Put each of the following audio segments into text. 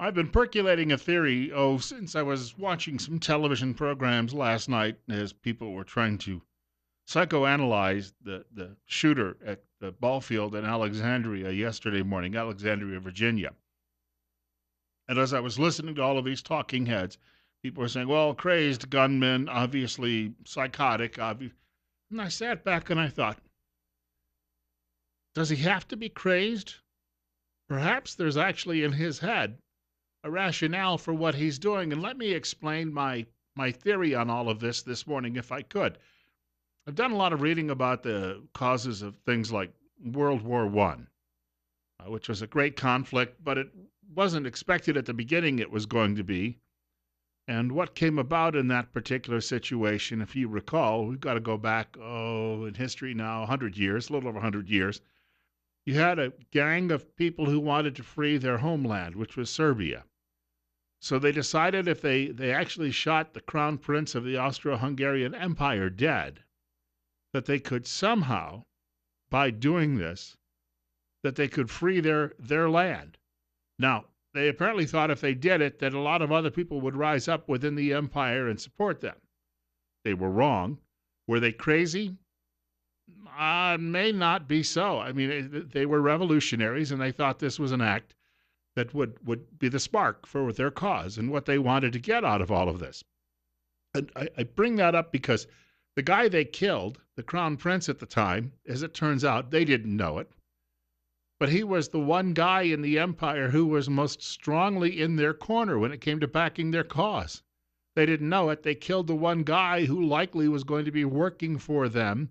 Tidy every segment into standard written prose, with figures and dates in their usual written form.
I've been percolating a theory, since I was watching some television programs last night as people were trying to psychoanalyze the shooter at the ball field in Alexandria yesterday morning, Alexandria, Virginia. And as I was listening to all of these talking heads, people were saying, well, crazed gunman, obviously psychotic. And I sat back and I thought, does he have to be crazed? Perhaps there's actually in his head a rationale for what he's doing. And let me explain my theory on all of this morning, if I could. I've done a lot of reading about the causes of things like World War One, which was a great conflict, but it wasn't expected at the beginning it was going to be. And what came about in that particular situation, if you recall, we've got to go back, in history now, 100 years, a little over 100 years. You had a gang of people who wanted to free their homeland, which was Serbia. So they decided if they actually shot the crown prince of the Austro-Hungarian Empire dead, that they could somehow, by doing this, that they could free their land. Now, they apparently thought if they did it, that a lot of other people would rise up within the empire and support them. They were wrong. Were they crazy? May not be so. I mean, they were revolutionaries, and they thought this was an act that would be the spark for their cause and what they wanted to get out of all of this. And I bring that up because the guy they killed, the crown prince at the time, as it turns out, they didn't know it, but he was the one guy in the empire who was most strongly in their corner when it came to backing their cause. They didn't know it. They killed the one guy who likely was going to be working for them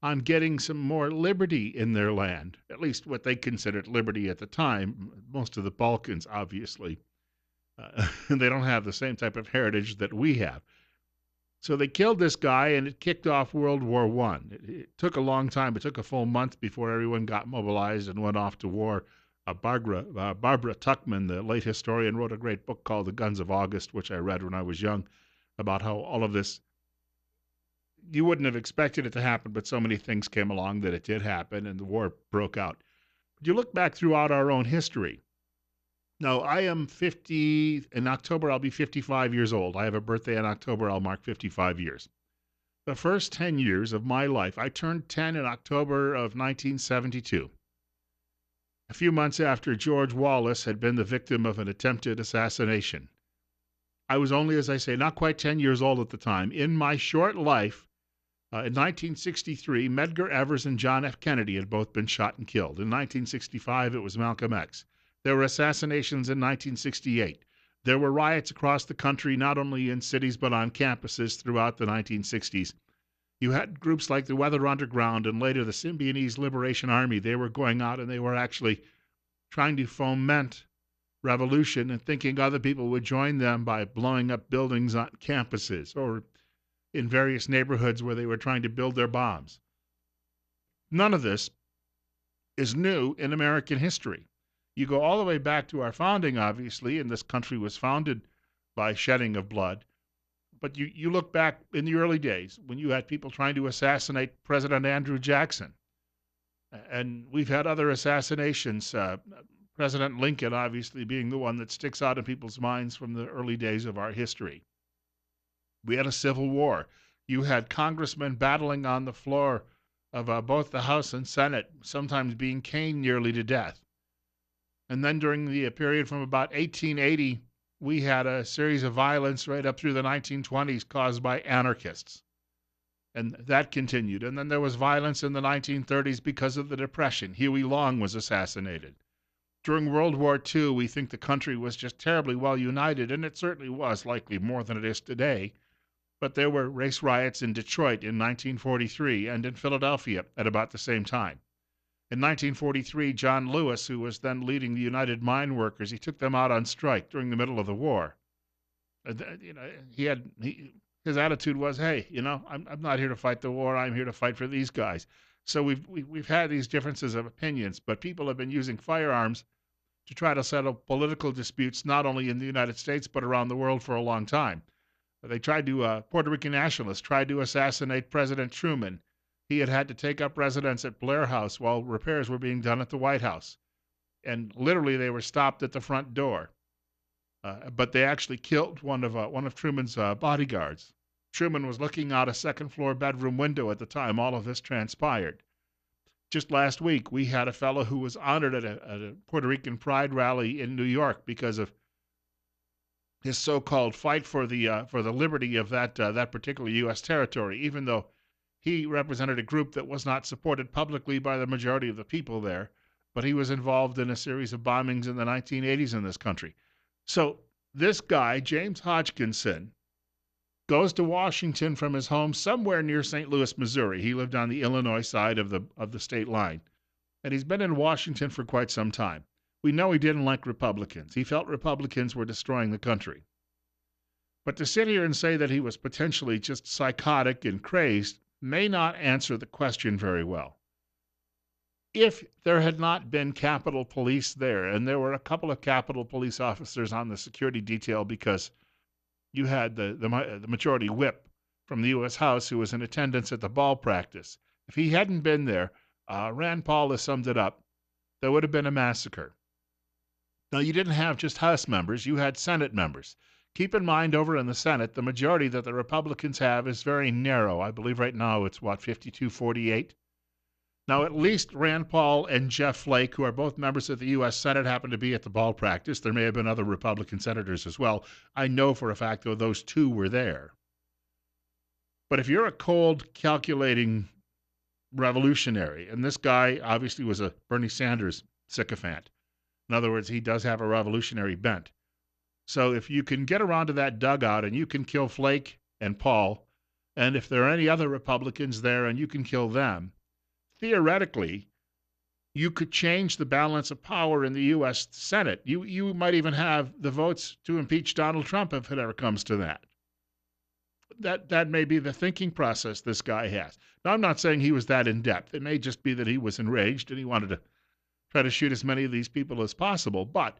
on getting some more liberty in their land, at least what they considered liberty at the time. Most of the Balkans, obviously, they don't have the same type of heritage that we have. So they killed this guy, and it kicked off World War One. It took a long time. It took a full month before everyone got mobilized and went off to war. Barbara Tuchman, the late historian, wrote a great book called The Guns of August, which I read when I was young, about how all of this, you wouldn't have expected it to happen, but so many things came along that it did happen, and the war broke out. But you look back throughout our own history. No, I am 50. In October, I'll be 55 years old. I have a birthday in October. I'll mark 55 years. The first 10 years of my life, I turned 10 in October of 1972. A few months after George Wallace had been the victim of an attempted assassination. I was only, as I say, not quite 10 years old at the time. In my short life, in 1963, Medgar Evers and John F. Kennedy had both been shot and killed. In 1965, it was Malcolm X. There were assassinations in 1968. There were riots across the country, not only in cities but on campuses throughout the 1960s. You had groups like the Weather Underground and later the Symbionese Liberation Army. They were going out and they were actually trying to foment revolution and thinking other people would join them by blowing up buildings on campuses or in various neighborhoods where they were trying to build their bombs. None of this is new in American history. You go all the way back to our founding, obviously, and this country was founded by shedding of blood. But you look back in the early days when you had people trying to assassinate President Andrew Jackson. And we've had other assassinations, President Lincoln obviously being the one that sticks out in people's minds from the early days of our history. We had a civil war. You had congressmen battling on the floor of both the House and Senate, sometimes being caned nearly to death. And then during the period from about 1880, we had a series of violence right up through the 1920s caused by anarchists. And that continued. And then there was violence in the 1930s because of the Depression. Huey Long was assassinated. During World War II, we think the country was just terribly well united, and it certainly was, likely more than it is today. But there were race riots in Detroit in 1943 and in Philadelphia at about the same time. In 1943, John Lewis, who was then leading the United Mine Workers, he took them out on strike during the middle of the war. His attitude was, hey, I'm not here to fight the war. I'm here to fight for these guys. So we've had these differences of opinions, but people have been using firearms to try to settle political disputes, not only in the United States, but around the world for a long time. They tried to, Puerto Rican nationalists tried to assassinate President Truman. He had to take up residence at Blair House while repairs were being done at the White House. And literally they were stopped at the front door. but they actually killed one of Truman's bodyguards. Truman was looking out a second floor bedroom window at the time all of this transpired. Just last week, we had a fellow who was honored at a Puerto Rican Pride rally in New York because of his so-called fight for the liberty of that particular U.S. territory, even though he represented a group that was not supported publicly by the majority of the people there, but he was involved in a series of bombings in the 1980s in this country. So this guy, James Hodgkinson, goes to Washington from his home somewhere near St. Louis, Missouri. He lived on the Illinois side of the state line, and he's been in Washington for quite some time. We know he didn't like Republicans. He felt Republicans were destroying the country. But to sit here and say that he was potentially just psychotic and crazed may not answer the question very well. If there had not been Capitol Police there, and there were a couple of Capitol Police officers on the security detail because you had the majority whip from the U.S. House who was in attendance at the ball practice. If he hadn't been there, Rand Paul has summed it up, there would have been a massacre. Now, you didn't have just House members, you had Senate members. Keep in mind, over in the Senate, the majority that the Republicans have is very narrow. I believe right now it's, 52-48? Now, at least Rand Paul and Jeff Flake, who are both members of the U.S. Senate, happened to be at the ball practice. There may have been other Republican senators as well. I know for a fact, though, those two were there. But if you're a cold, calculating revolutionary, and this guy obviously was a Bernie Sanders sycophant. In other words, he does have a revolutionary bent. So if you can get around to that dugout and you can kill Flake and Paul, and if there are any other Republicans there and you can kill them, theoretically, you could change the balance of power in the U.S. Senate. You might even have the votes to impeach Donald Trump if it ever comes to that. That may be the thinking process this guy has. Now, I'm not saying he was that in-depth. It may just be that he was enraged and he wanted to try to shoot as many of these people as possible. But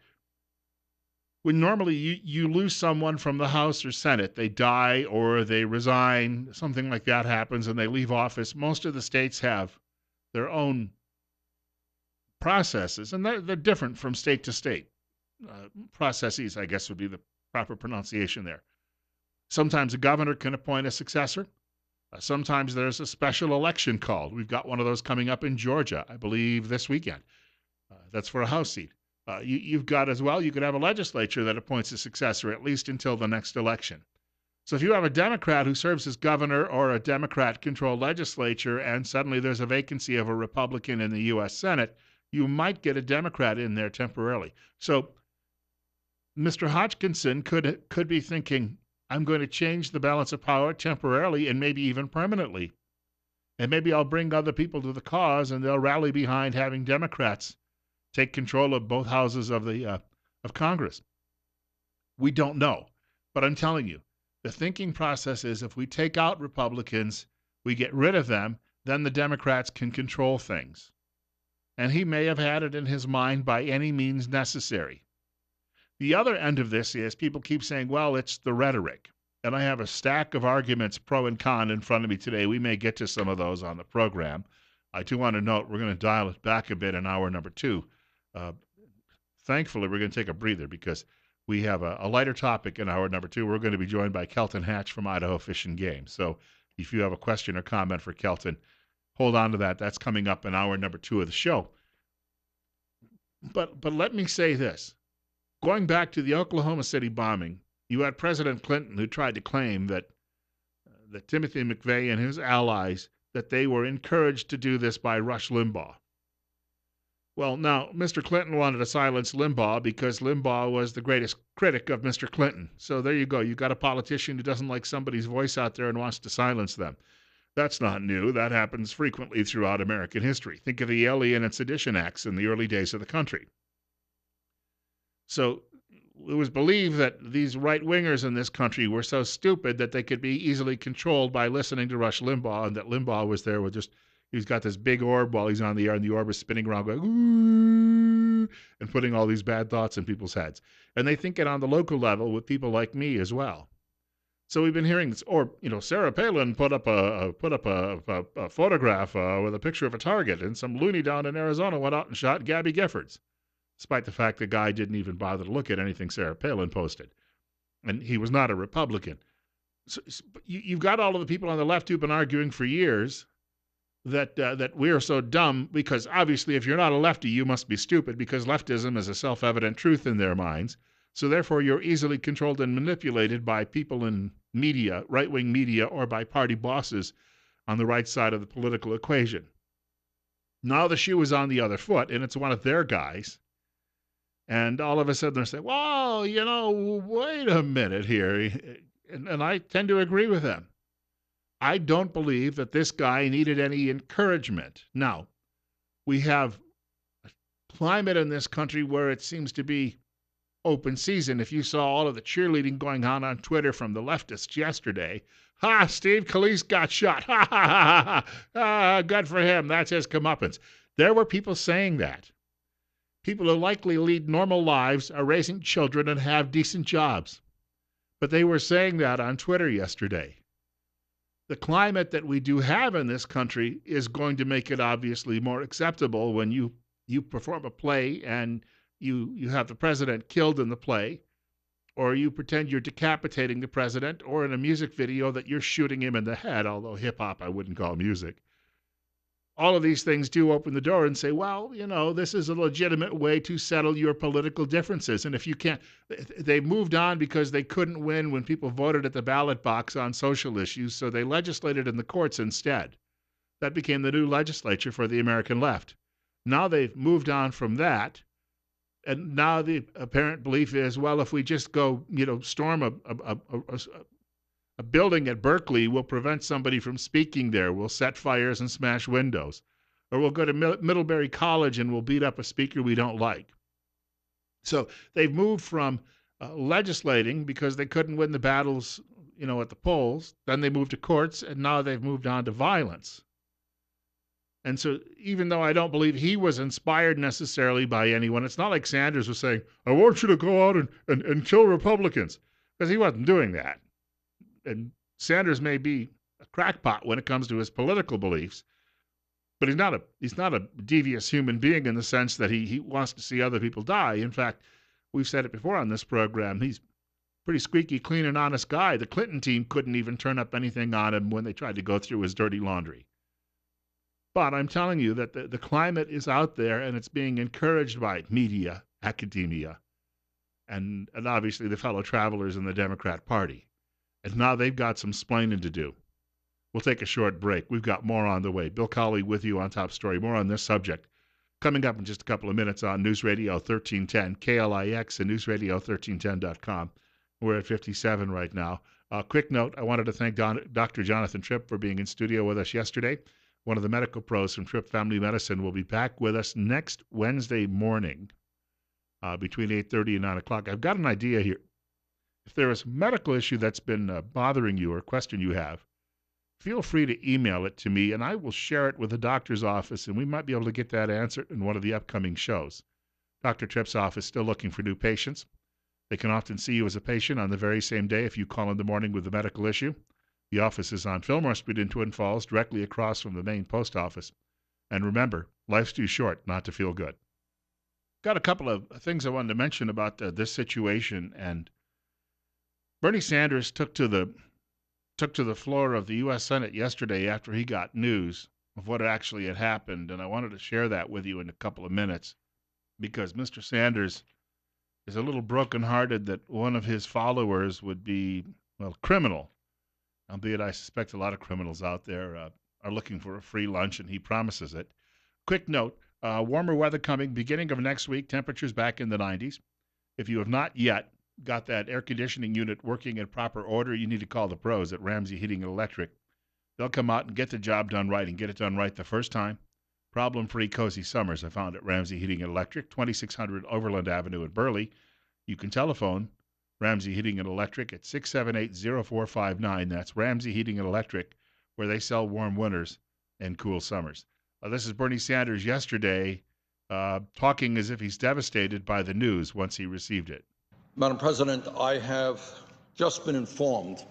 when normally you lose someone from the House or Senate, they die or they resign, something like that happens, and they leave office, most of the states have their own processes, and they're different from state to state. Processes, I guess, would be the proper pronunciation there. Sometimes a governor can appoint a successor. Sometimes there's a special election called. We've got one of those coming up in Georgia, I believe, this weekend. That's for a House seat. You've got as well, you could have a legislature that appoints a successor, at least until the next election. So if you have a Democrat who serves as governor or a Democrat-controlled legislature, and suddenly there's a vacancy of a Republican in the U.S. Senate, you might get a Democrat in there temporarily. So Mr. Hodgkinson could be thinking, I'm going to change the balance of power temporarily and maybe even permanently. And maybe I'll bring other people to the cause and they'll rally behind having Democrats take control of both houses of Congress. We don't know. But I'm telling you, the thinking process is if we take out Republicans, we get rid of them, then the Democrats can control things. And he may have had it in his mind by any means necessary. The other end of this is people keep saying, well, it's the rhetoric. And I have a stack of arguments pro and con in front of me today. We may get to some of those on the program. I do want to note we're going to dial it back a bit in hour number 2. Thankfully, we're going to take a breather because we have a lighter topic in hour number 2. We're going to be joined by Kelton Hatch from Idaho Fish and Game. So if you have a question or comment for Kelton, hold on to that. That's coming up in hour number 2 of the show. But let me say this. Going back to the Oklahoma City bombing, you had President Clinton who tried to claim that Timothy McVeigh and his allies, that they were encouraged to do this by Rush Limbaugh. Well, now, Mr. Clinton wanted to silence Limbaugh because Limbaugh was the greatest critic of Mr. Clinton. So there you go. You've got a politician who doesn't like somebody's voice out there and wants to silence them. That's not new. That happens frequently throughout American history. Think of the Alien and Sedition Acts in the early days of the country. So it was believed that these right-wingers in this country were so stupid that they could be easily controlled by listening to Rush Limbaugh, and that Limbaugh was there with he's got this big orb while he's on the air, and the orb is spinning around going, ooh, and putting all these bad thoughts in people's heads. And they think it on the local level with people like me as well. So we've been hearing this, or, Sarah Palin put up a photograph with a picture of a target, and some loony down in Arizona went out and shot Gabby Giffords. despite the fact the guy didn't even bother to look at anything Sarah Palin posted. And he was not a Republican. So you've got all of the people on the left who've been arguing for years that we are so dumb because obviously if you're not a lefty, you must be stupid because leftism is a self-evident truth in their minds. So therefore, you're easily controlled and manipulated by people in media, right-wing media, or by party bosses on the right side of the political equation. Now the shoe is on the other foot, and it's one of their guys. And all of a sudden they're saying, well, wait a minute here. And I tend to agree with them. I don't believe that this guy needed any encouragement. Now, we have a climate in this country where it seems to be open season. If you saw all of the cheerleading going on Twitter from the leftists yesterday, Steve Scalise got shot. Ha, ha, ha, ha, ha. Good for him. That's his comeuppance. There were people saying that. People who likely lead normal lives, are raising children, and have decent jobs. But they were saying that on Twitter yesterday. The climate that we do have in this country is going to make it obviously more acceptable when you perform a play and you have the president killed in the play, or you pretend you're decapitating the president, or in a music video that you're shooting him in the head, although hip-hop I wouldn't call music. All of these things do open the door and say, well, this is a legitimate way to settle your political differences. And if you can't, they moved on because they couldn't win when people voted at the ballot box on social issues, so they legislated in the courts instead. That became the new legislature for the American left. Now they've moved on from that, and now the apparent belief is, well, if we just go, storm a building at Berkeley, will prevent somebody from speaking there. We'll set fires and smash windows. Or we'll go to Middlebury College and we'll beat up a speaker we don't like. So they've moved from legislating because they couldn't win the battles, at the polls. Then they moved to courts, and now they've moved on to violence. And so even though I don't believe he was inspired necessarily by anyone, it's not like Sanders was saying, I want you to go out and kill Republicans, because he wasn't doing that. And Sanders may be a crackpot when it comes to his political beliefs, but he's not a devious human being in the sense that he wants to see other people die. In fact, we've said it before on this program, he's a pretty squeaky clean and honest guy. The Clinton team couldn't even turn up anything on him when they tried to go through his dirty laundry. But I'm telling you that the climate is out there, and it's being encouraged by media, academia, and obviously the fellow travelers in the Democrat Party. And now they've got some splaining to do. We'll take a short break. We've got more on the way. Bill Colley with you on Top Story. More on this subject coming up in just a couple of minutes on News Radio 1310, KLIX, and newsradio1310.com. We're at 57 right now. Quick note, I wanted to thank Dr. Jonathan Tripp for being in studio with us yesterday. One of the medical pros from Tripp Family Medicine will be back with us next Wednesday morning between 8:30 and 9 o'clock. I've got an idea here. If there is a medical issue that's been bothering you or question you have, feel free to email it to me, and I will share it with the doctor's office, and we might be able to get that answered in one of the upcoming shows. Dr. Tripp's office is still looking for new patients. They can often see you as a patient on the very same day if you call in the morning with a medical issue. The office is on Fillmore Street in Twin Falls, directly across from the main post office. And remember, life's too short not to feel good. Got a couple of things I wanted to mention about this situation, and Bernie Sanders took to the floor of the U.S. Senate yesterday after he got news of what actually had happened, and I wanted to share that with you in a couple of minutes because Mr. Sanders is a little brokenhearted that one of his followers would be, criminal, albeit I suspect a lot of criminals out there are looking for a free lunch, and he promises it. Quick note, warmer weather coming beginning of next week, temperatures back in the 90s. If you have not yet got that air conditioning unit working in proper order, you need to call the pros at Ramsey Heating and Electric. They'll come out and get the job done right and get it done right the first time. Problem-free, cozy summers I found at Ramsey Heating and Electric, 2600 Overland Avenue in Burley. You can telephone Ramsey Heating and Electric at 678-0459. That's Ramsey Heating and Electric, where they sell warm winters and cool summers. This is Bernie Sanders yesterday talking as if he's devastated by the news once he received it. Madam President, I have just been informed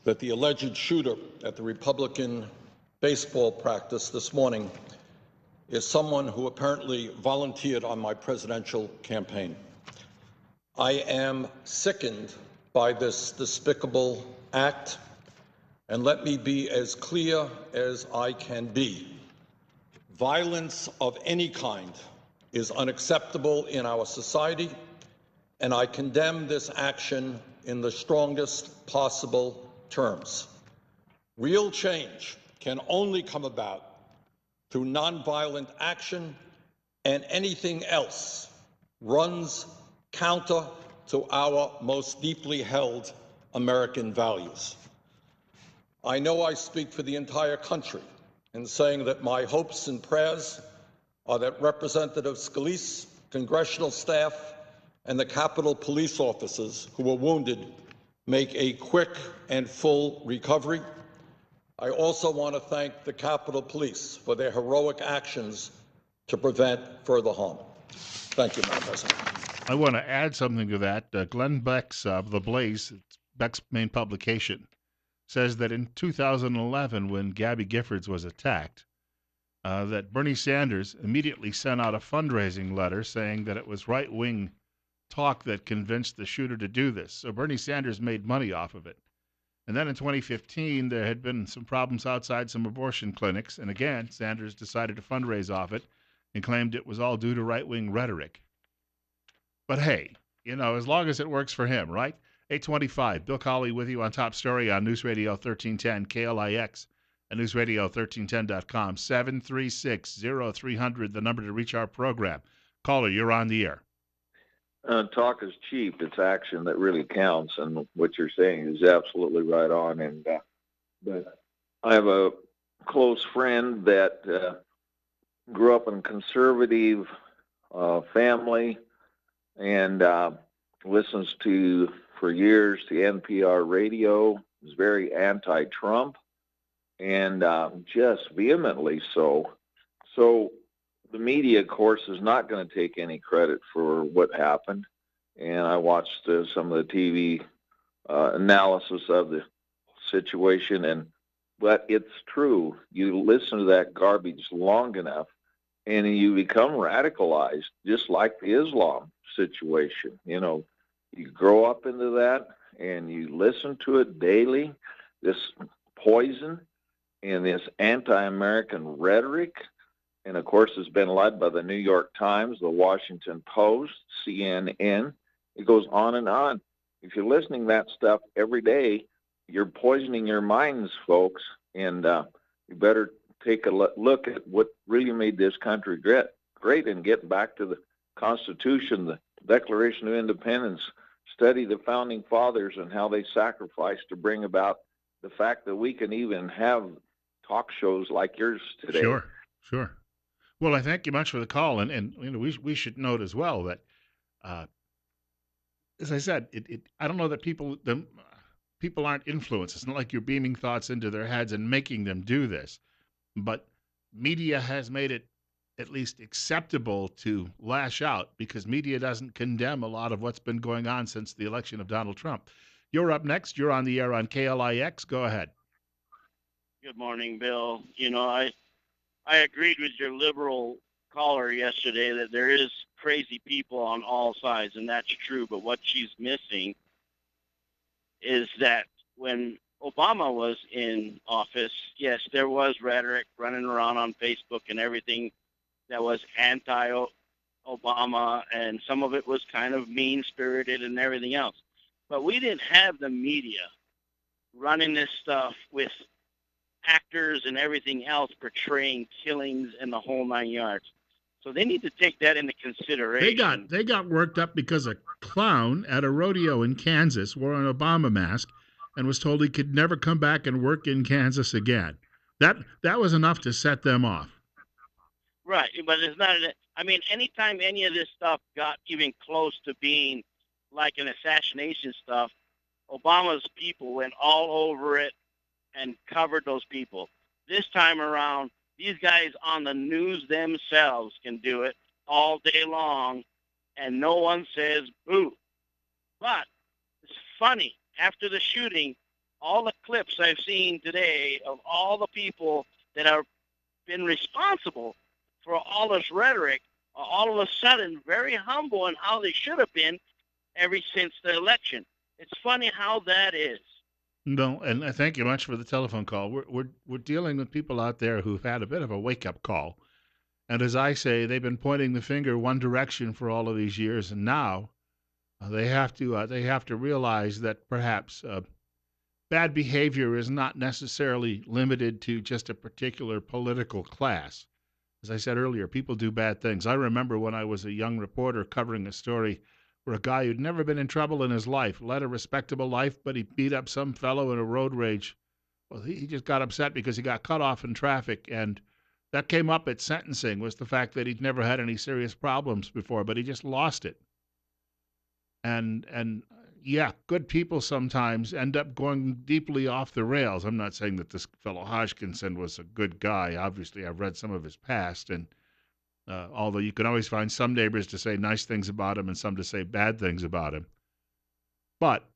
that the alleged shooter at the Republican baseball practice this morning is someone who apparently volunteered on my presidential campaign. I am sickened by this despicable act, and let me be as clear as I can be. Violence of any kind is unacceptable in our society, and I condemn this action in the strongest possible terms. Real change can only come about through nonviolent action, and anything else runs counter to our most deeply held American values. I know I speak for the entire country in saying that my hopes and prayers are that Representative Scalise, congressional staff, and the Capitol police officers who were wounded make a quick and full recovery. I also want to thank the Capitol Police for their heroic actions to prevent further harm. Thank you, Madam President. I want to add something to that. Glenn Beck's of The Blaze, Beck's main publication, says that in 2011, when Gabby Giffords was attacked, that Bernie Sanders immediately sent out a fundraising letter saying that it was right-wing talk that convinced the shooter to do this. So Bernie Sanders made money off of it. And then in 2015, there had been some problems outside some abortion clinics. And again, Sanders decided to fundraise off it and claimed it was all due to right-wing rhetoric. But hey, as long as it works for him, right? 825, Bill Colley with you on Top Story on News Radio 1310, KLIX, and newsradio1310.com, 736-0300, the number to reach our program. Caller, you're on the air. Talk is cheap. It's action that really counts, and what you're saying is absolutely right on. And but I have a close friend that grew up in a conservative family and listens to for years to NPR radio. Is very anti-Trump and just vehemently so. So the media, of course, is not going to take any credit for what happened. And I watched some of the TV analysis of the situation, but it's true. You listen to that garbage long enough, and you become radicalized, just like the Islam situation. You grow up into that, and you listen to it daily, this poison and this anti-American rhetoric. And, of course, it's been led by the New York Times, the Washington Post, CNN. It goes on and on. If you're listening to that stuff every day, you're poisoning your minds, folks. And you better take a look at what really made this country great and get back to the Constitution, the Declaration of Independence, study the Founding Fathers and how they sacrificed to bring about the fact that we can even have talk shows like yours today. Sure. Well, I thank you much for the call, and we should note as well that, as I said, I don't know that people aren't influenced. It's not like you're beaming thoughts into their heads and making them do this, but media has made it at least acceptable to lash out because media doesn't condemn a lot of what's been going on since the election of Donald Trump. You're up next. You're on the air on KLIX. Go ahead. Good morning, Bill. I agreed with your liberal caller yesterday that there is crazy people on all sides, and that's true. But what she's missing is that when Obama was in office, yes, there was rhetoric running around on Facebook and everything that was anti-Obama, and some of it was kind of mean-spirited and everything else. But we didn't have the media running this stuff with actors and everything else portraying killings and the whole 9 yards. So they need to take that into consideration. They got worked up because a clown at a rodeo in Kansas wore an Obama mask and was told he could never come back and work in Kansas again. That was enough to set them off. Right, but it's not. Anytime any of this stuff got even close to being like an assassination stuff, Obama's people went all over it and covered those people. This time around, these guys on the news themselves can do it all day long, and no one says boo. But it's funny, after the shooting, all the clips I've seen today of all the people that have been responsible for all this rhetoric are all of a sudden very humble and how they should have been ever since the election. It's funny how that is. No, and I thank you much for the telephone call. We're dealing with people out there who've had a bit of a wake up call, and as I say, they've been pointing the finger one direction for all of these years, and now they have to realize that perhaps bad behavior is not necessarily limited to just a particular political class. As I said earlier, people do bad things. I remember when I was a young reporter covering a story where a guy who'd never been in trouble in his life led a respectable life, but he beat up some fellow in a road rage. Well, he just got upset because he got cut off in traffic, and that came up at sentencing, was the fact that he'd never had any serious problems before, but he just lost it. And yeah, good people sometimes end up going deeply off the rails. I'm not saying that this fellow Hodgkinson was a good guy. Obviously, I've read some of his past, and although you can always find some neighbors to say nice things about him and some to say bad things about him. But,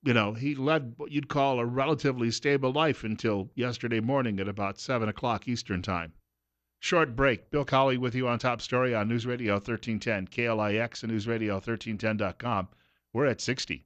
he led what you'd call a relatively stable life until yesterday morning at about 7 o'clock Eastern Time. Short break. Bill Cowley with you on Top Story on News Radio 1310, KLIX and NewsRadio1310.com. We're at 60.